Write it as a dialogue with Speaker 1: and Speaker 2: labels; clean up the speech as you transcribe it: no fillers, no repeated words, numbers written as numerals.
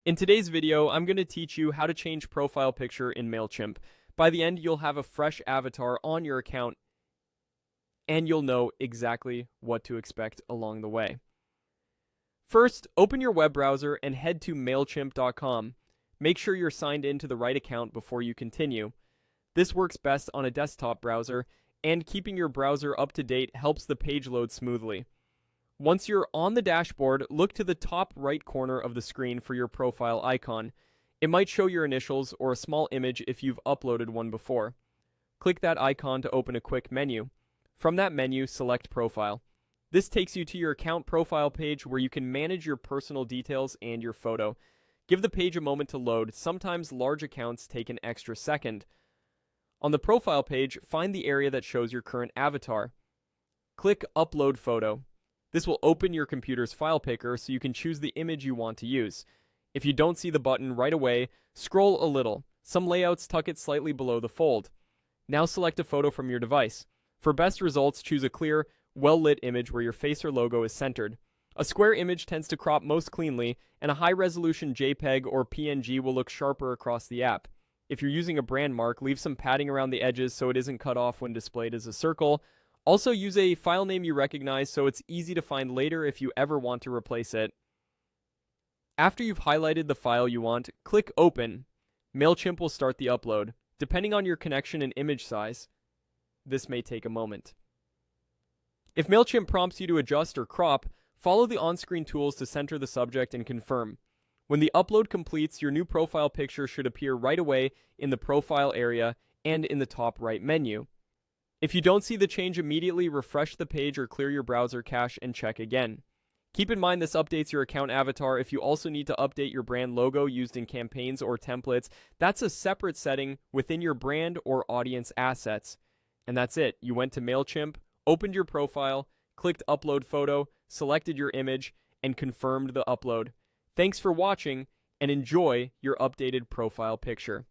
Speaker 1: In today's video, I'm going to teach you how to change profile picture in Mailchimp. By the end, you'll have a fresh avatar on your account, and you'll know exactly what to expect along the way. First, open your web browser and head to Mailchimp.com. Make sure you're signed into the right account before you continue. This works best on a desktop browser, and keeping your browser up to date helps the page load smoothly. Once you're on the dashboard, look to the top right corner of the screen for your profile icon. It might show your initials or a small image if you've uploaded one before. Click that icon to open a quick menu. From that menu, select Profile. This takes you to your account profile page where you can manage your personal details and your photo. Give the page a moment to load. Sometimes large accounts take an extra second. On the profile page, find the area that shows your current avatar. Click Upload Photo. This will open your computer's file picker so you can choose the image you want to use. If you don't see the button right away, scroll a little. Some layouts tuck it slightly below the fold. Now select a photo from your device. For best results, choose a clear, well-lit image where your face or logo is centered. A square image tends to crop most cleanly, and a high-resolution JPEG or PNG will look sharper across the app. If you're using a brand mark, leave some padding around the edges so it isn't cut off when displayed as a circle. Also, use a file name you recognize so it's easy to find later if you ever want to replace it. After you've highlighted the file you want, click Open. Mailchimp will start the upload. Depending on your connection and image size, this may take a moment. If Mailchimp prompts you to adjust or crop, follow the on-screen tools to center the subject and confirm. When the upload completes, your new profile picture should appear right away in the profile area and in the top right menu. If you don't see the change immediately, refresh the page or clear your browser cache and check again. Keep in mind this updates your account avatar. If you also need to update your brand logo used in campaigns or templates, that's a separate setting within your brand or audience assets. And that's it. You went to Mailchimp, opened your profile, clicked Upload Photo, selected your image, and confirmed the upload. Thanks for watching, and enjoy your updated profile picture.